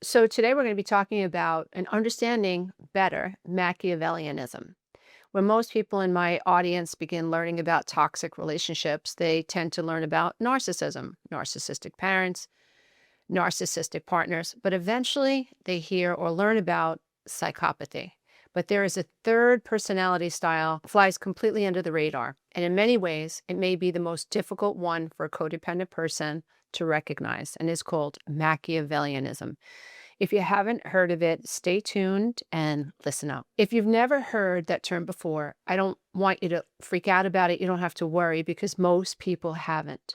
So today we're going to be talking about and understanding better Machiavellianism. When most people in my audience begin learning about toxic relationships, they tend to learn about narcissism, narcissistic parents, narcissistic partners, but eventually they hear or learn about psychopathy. But there is a third personality style that flies completely under the radar. And in many ways, it may be the most difficult one for a codependent person to recognize, and is called Machiavellianism. If you haven't heard of it, stay tuned and listen up. If you've never heard that term before, I don't want you to freak out about it. You don't have to worry because most people haven't.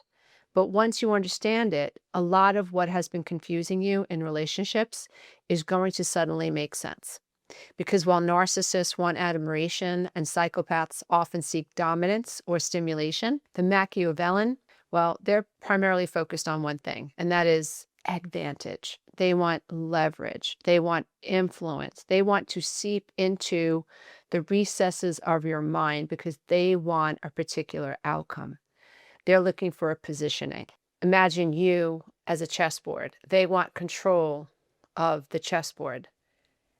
But once you understand it, a lot of what has been confusing you in relationships is going to suddenly make sense. Because while narcissists want admiration and psychopaths often seek dominance or stimulation, the Machiavellian, well, they're primarily focused on one thing, and that is advantage. They want leverage. They want influence. They want to seep into the recesses of your mind because they want a particular outcome. They're looking for a positioning. Imagine you as a chessboard. They want control of the chessboard,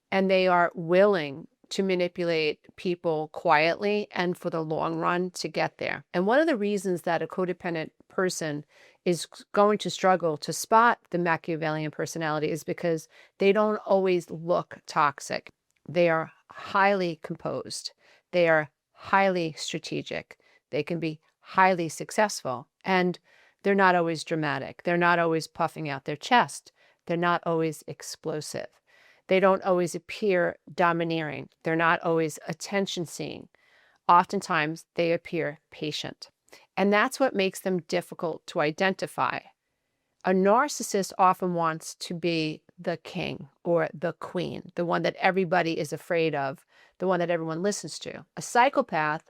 and they are willing to manipulate people quietly and for the long run to get there. And one of the reasons that a codependent person is going to struggle to spot the Machiavellian personality is because they don't always look toxic. They are highly composed. They are highly strategic. They can be highly successful, and they're not always dramatic. They're not always puffing out their chest. They're not always explosive. They don't always appear domineering. They're not always attention-seeking. Oftentimes, they appear patient. And that's what makes them difficult to identify. A narcissist often wants to be the king or the queen, the one that everybody is afraid of, the one that everyone listens to. A psychopath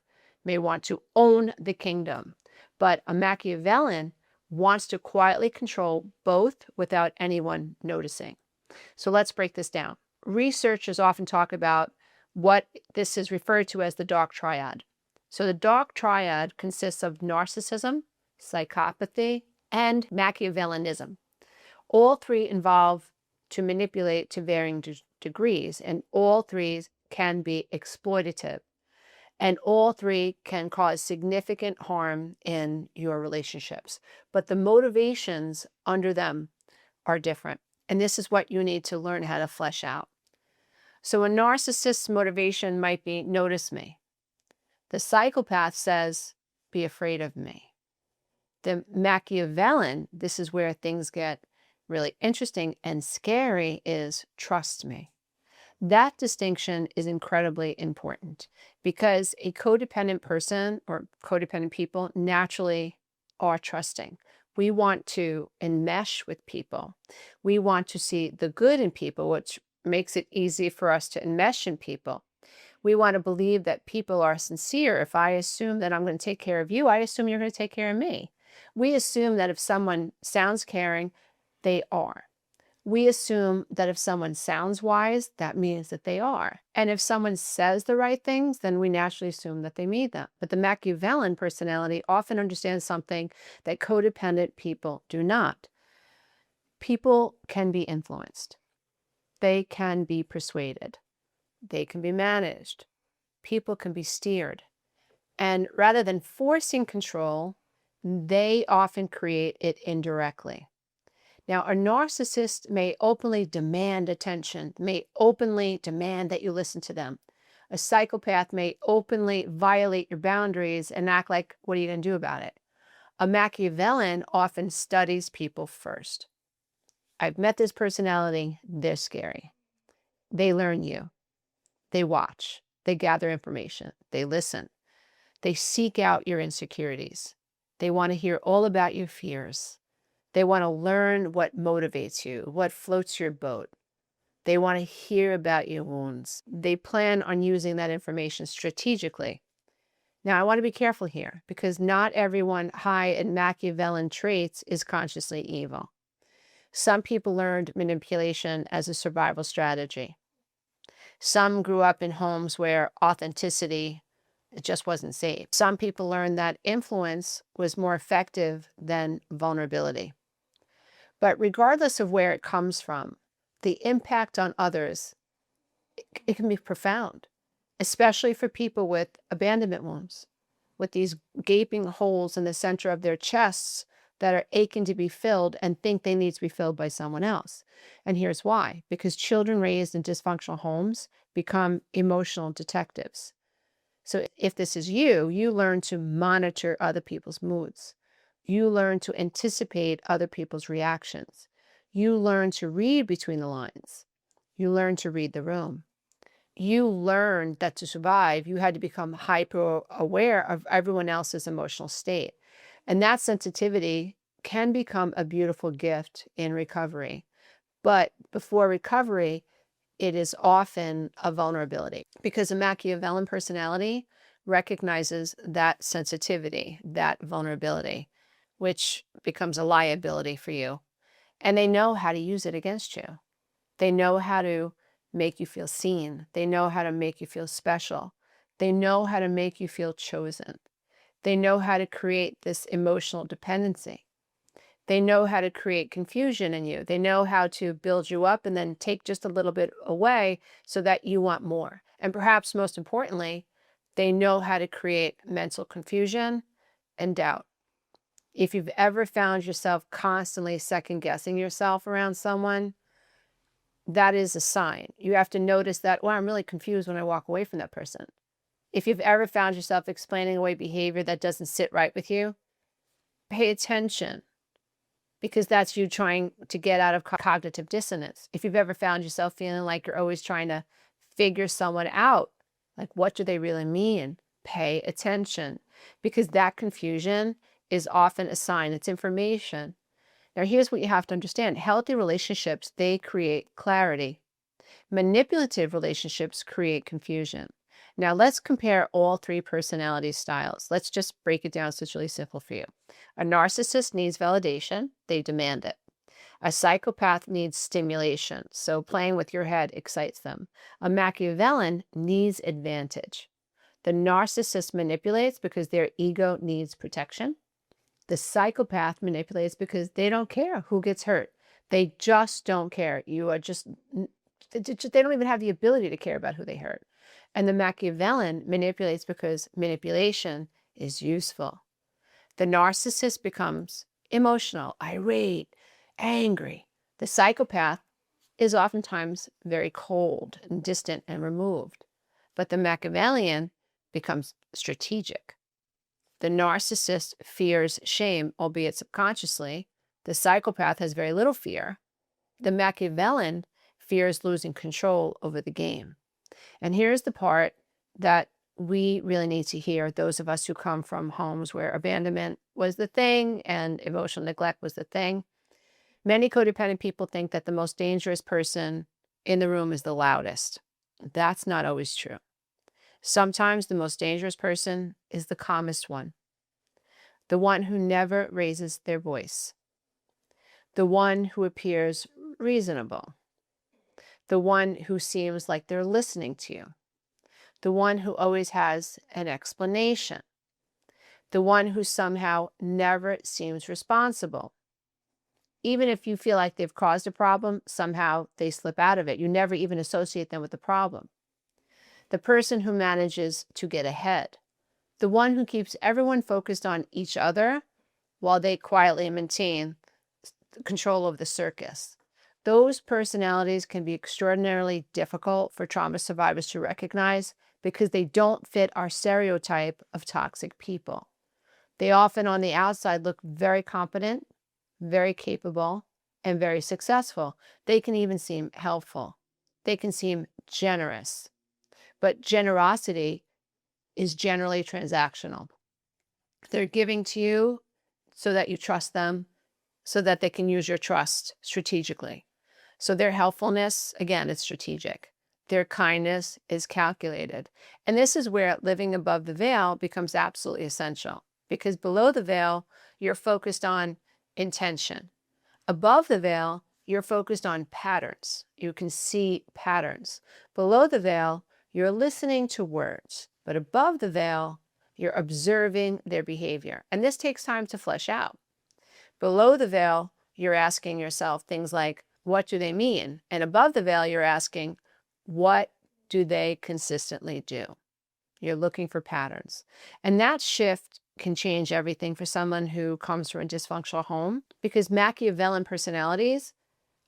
may want to own the kingdom, but a Machiavellian wants to quietly control both without anyone noticing. So let's break this down. Researchers often talk about what this is referred to as the Dark Triad. So the Dark Triad consists of narcissism, psychopathy, and Machiavellianism. All three involve to manipulate to varying degrees, and all three can be exploitative. And all three can cause significant harm in your relationships. But the motivations under them are different. And this is what you need to learn how to flesh out. So a narcissist's motivation might be, notice me. The psychopath says, be afraid of me. The Machiavellian, this is where things get really interesting and scary, is trust me. That distinction is incredibly important because a codependent person or codependent people naturally are trusting. We want to enmesh with people. We want to see the good in people, which makes it easy for us to enmesh in people. We want to believe that people are sincere. If I assume that I'm going to take care of you, I assume you're going to take care of me. We assume that if someone sounds caring, they are. We assume that if someone sounds wise, that means that they are. And if someone says the right things, then we naturally assume that they mean them. But the Machiavellian personality often understands something that codependent people do not. People can be influenced. They can be persuaded. They can be managed. People can be steered. And rather than forcing control, they often create it indirectly. Now, a narcissist may openly demand attention, may openly demand that you listen to them. A psychopath may openly violate your boundaries and act like, what are you going to do about it? A Machiavellian often studies people first. I've met this personality, they're scary. They learn you. They watch. They gather information. They listen. They seek out your insecurities. They want to hear all about your fears. They want to learn what motivates you, what floats your boat. They want to hear about your wounds. They plan on using that information strategically. Now, I want to be careful here because not everyone high in Machiavellian traits is consciously evil. Some people learned manipulation as a survival strategy. Some grew up in homes where authenticity just wasn't safe. Some people learned that influence was more effective than vulnerability. But regardless of where it comes from, the impact on others, it can be profound, especially for people with abandonment wounds, with these gaping holes in the center of their chests that are aching to be filled and think they need to be filled by someone else. And here's why: because children raised in dysfunctional homes become emotional detectives. So if this is you, you learn to monitor other people's moods. You learn to anticipate other people's reactions. You learn to read between the lines. You learn to read the room. You learned that to survive, you had to become hyper aware of everyone else's emotional state. And that sensitivity can become a beautiful gift in recovery. But before recovery, it is often a vulnerability, because a Machiavellian personality recognizes that sensitivity, that vulnerability, which becomes a liability for you. And they know how to use it against you. They know how to make you feel seen. They know how to make you feel special. They know how to make you feel chosen. They know how to create this emotional dependency. They know how to create confusion in you. They know how to build you up and then take just a little bit away so that you want more. And perhaps most importantly, they know how to create mental confusion and doubt. If you've ever found yourself constantly second-guessing yourself around someone, that is a sign. You have to notice that, well, I'm really confused when I walk away from that person. If you've ever found yourself explaining away behavior that doesn't sit right with you, pay attention, because that's you trying to get out of cognitive dissonance. If you've ever found yourself feeling like you're always trying to figure someone out, like what do they really mean? Pay attention, because that confusion is often a sign. It's information. Now, here's what you have to understand. Healthy relationships, they create clarity. Manipulative relationships create confusion. Now, let's compare all three personality styles. Let's just break it down so it's really simple for you. A narcissist needs validation. They demand it. A psychopath needs stimulation. So playing with your head excites them. A Machiavellian needs advantage. The narcissist manipulates because their ego needs protection. The psychopath manipulates because they don't care who gets hurt. They just don't care. You are just, they don't even have the ability to care about who they hurt. And the Machiavellian manipulates because manipulation is useful. The narcissist becomes emotional, irate, angry. The psychopath is oftentimes very cold and distant and removed. But the Machiavellian becomes strategic. The narcissist fears shame, albeit subconsciously. The psychopath has very little fear. The Machiavellian fears losing control over the game. And here's the part that we really need to hear, those of us who come from homes where abandonment was the thing and emotional neglect was the thing. Many codependent people think that the most dangerous person in the room is the loudest. That's not always true. Sometimes the most dangerous person is the calmest one, the one who never raises their voice, the one who appears reasonable, the one who seems like they're listening to you, the one who always has an explanation, the one who somehow never seems responsible. Even if you feel like they've caused a problem, somehow they slip out of it. You never even associate them with the problem. The person who manages to get ahead, the one who keeps everyone focused on each other while they quietly maintain control of the circus. Those personalities can be extraordinarily difficult for trauma survivors to recognize because they don't fit our stereotype of toxic people. They often on the outside look very competent, very capable, and very successful. They can even seem helpful. They can seem generous. But generosity is generally transactional. They're giving to you so that you trust them, so that they can use your trust strategically. So their helpfulness, again, it's strategic. Their kindness is calculated. And this is where living above the veil becomes absolutely essential, because below the veil, you're focused on intention. Above the veil, you're focused on patterns. You can see patterns. Below the veil, you're listening to words. But above the veil, you're observing their behavior. And this takes time to flesh out. Below the veil, you're asking yourself things like, what do they mean? And above the veil, you're asking, what do they consistently do? You're looking for patterns. And that shift can change everything for someone who comes from a dysfunctional home, because Machiavellian personalities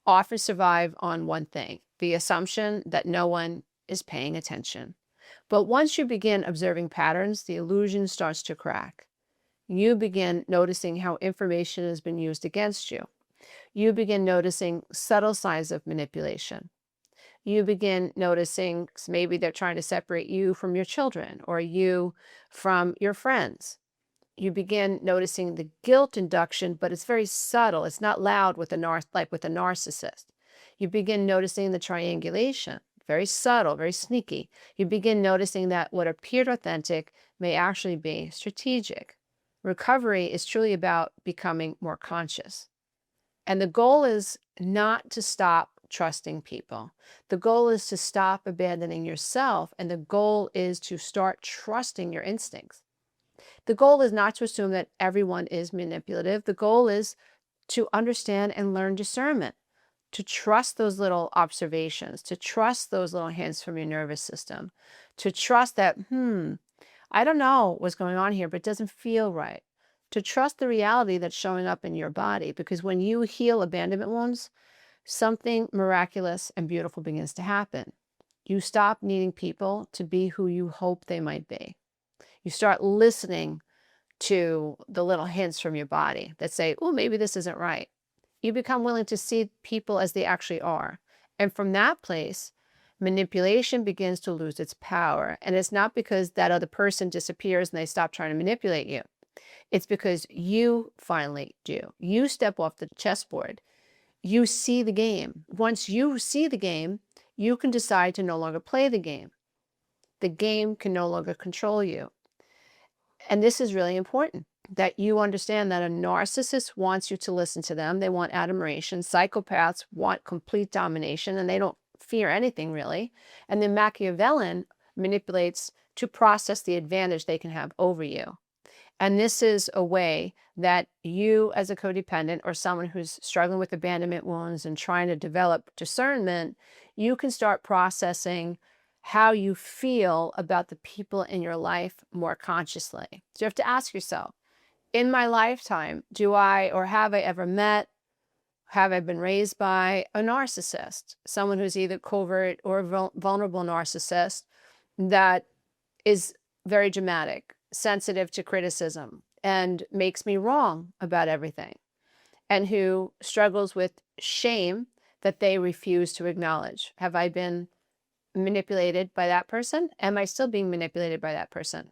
often survive on one thing, the assumption that no one is paying attention. But once you begin observing patterns, the illusion starts to crack. You begin noticing how information has been used against you. You begin noticing subtle signs of manipulation. You begin noticing maybe they're trying to separate you from your children or you from your friends. You begin noticing the guilt induction, but it's very subtle. It's not loud with like with a narcissist. You begin noticing the triangulation, very subtle, very sneaky. You begin noticing that what appeared authentic may actually be strategic. Recovery is truly about becoming more conscious. And the goal is not to stop trusting people. The goal is to stop abandoning yourself, and the goal is to start trusting your instincts. The goal is not to assume that everyone is manipulative. The goal is to understand and learn discernment, to trust those little observations, to trust those little hints from your nervous system, to trust that, I don't know what's going on here, but it doesn't feel right. To trust the reality that's showing up in your body, because when you heal abandonment wounds, something miraculous and beautiful begins to happen. You stop needing people to be who you hope they might be. You start listening to the little hints from your body that say, oh, maybe this isn't right. You become willing to see people as they actually are. And from that place, manipulation begins to lose its power. And it's not because that other person disappears and they stop trying to manipulate you. It's because you finally do. You step off the chessboard. You see the game. Once you see the game, you can decide to no longer play the game. The game can no longer control you. And this is really important, that you understand that a narcissist wants you to listen to them. They want admiration. Psychopaths want complete domination, and they don't fear anything really. And then Machiavellian manipulates to process the advantage they can have over you. And this is a way that you, as a codependent or someone who's struggling with abandonment wounds and trying to develop discernment, you can start processing how you feel about the people in your life more consciously. So you have to ask yourself, in my lifetime, do I or have I ever met, have I been raised by a narcissist, someone who's either covert or vulnerable narcissist that is very dramatic, sensitive to criticism, and makes me wrong about everything, and who struggles with shame that they refuse to acknowledge? Have I been manipulated by that person? Am I still being manipulated by that person?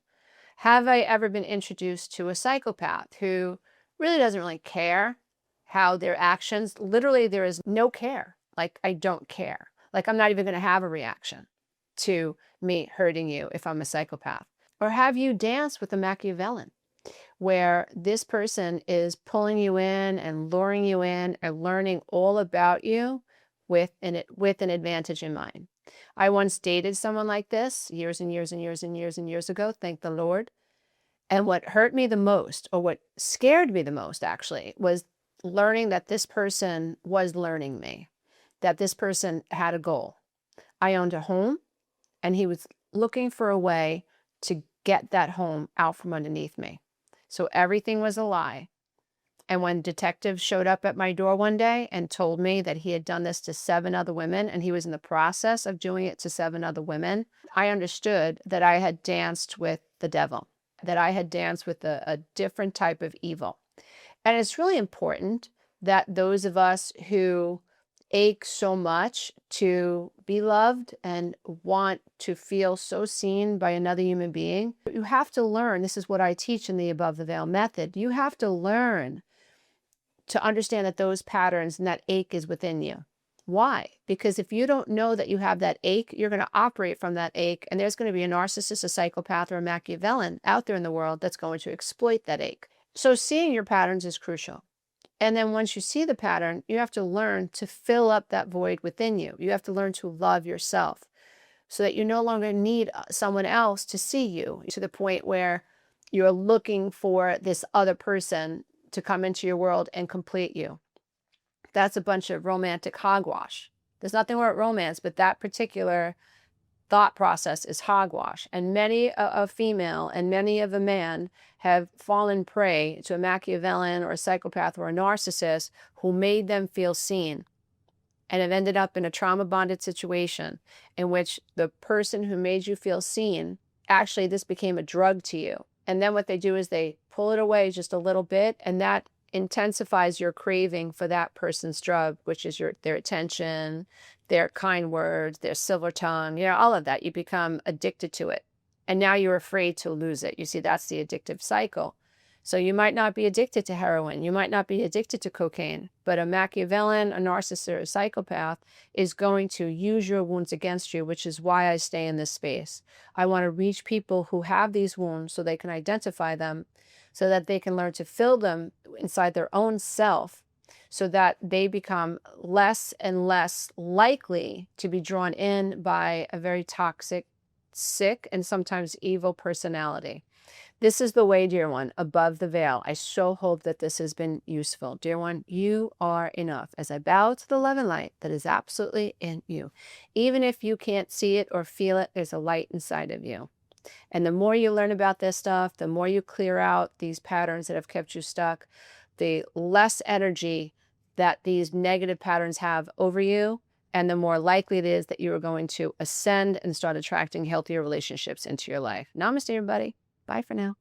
Have I ever been introduced to a psychopath who really doesn't really care how their actions, literally there is no care. Like, I don't care. Like, I'm not even going to have a reaction to me hurting you if I'm a psychopath. Or have you danced with a Machiavellian, where this person is pulling you in and luring you in and learning all about you with an advantage in mind? I once dated someone like this years and years and years and years and years ago, thank the Lord. And what hurt me the most, or what scared me the most actually, was learning that this person was learning me, that this person had a goal. I owned a home, and he was looking for a way to get that home out from underneath me. So everything was a lie. And when detectives showed up at my door one day and told me that he had done this to 7 other women, and he was in the process of doing it to 7 other women, I understood that I had danced with the devil, that I had danced with a different type of evil. And it's really important that those of us who ache so much to be loved and want to feel so seen by another human being, you have to learn. This is what I teach in the Above the Veil method. You have to learn to understand that those patterns and that ache is within you. Why? Because if you don't know that you have that ache, you're going to operate from that ache, and there's going to be a narcissist, a psychopath, or a Machiavellian out there in the world that's going to exploit that ache. So seeing your patterns is crucial. And then once you see the pattern, you have to learn to fill up that void within you. You have to learn to love yourself so that you no longer need someone else to see you, to the point where you're looking for this other person to come into your world and complete you. That's a bunch of romantic hogwash. There's nothing wrong with romance, but that particular thought process is hogwash. And many a female and many of a man have fallen prey to a Machiavellian or a psychopath or a narcissist who made them feel seen, and have ended up in a trauma-bonded situation in which the person who made you feel seen, actually this became a drug to you. And then what they do is they pull it away just a little bit, and that intensifies your craving for that person's drug, which is their attention, their kind words, their silver tongue, all of that. You become addicted to it. And now you're afraid to lose it. You see, that's the addictive cycle. So you might not be addicted to heroin. You might not be addicted to cocaine. But a Machiavellian, a narcissist, or a psychopath is going to use your wounds against you, which is why I stay in this space. I want to reach people who have these wounds so they can identify them, so that they can learn to fill them inside their own self, so that they become less and less likely to be drawn in by a very toxic, sick, and sometimes evil personality. This is the way, dear one, above the veil. I so hope that this has been useful. Dear one, you are enough. As I bow to the love and light that is absolutely in you. Even if you can't see it or feel it, there's a light inside of you. And the more you learn about this stuff, the more you clear out these patterns that have kept you stuck, the less energy that these negative patterns have over you, and the more likely it is that you are going to ascend and start attracting healthier relationships into your life. Namaste, everybody. Bye for now.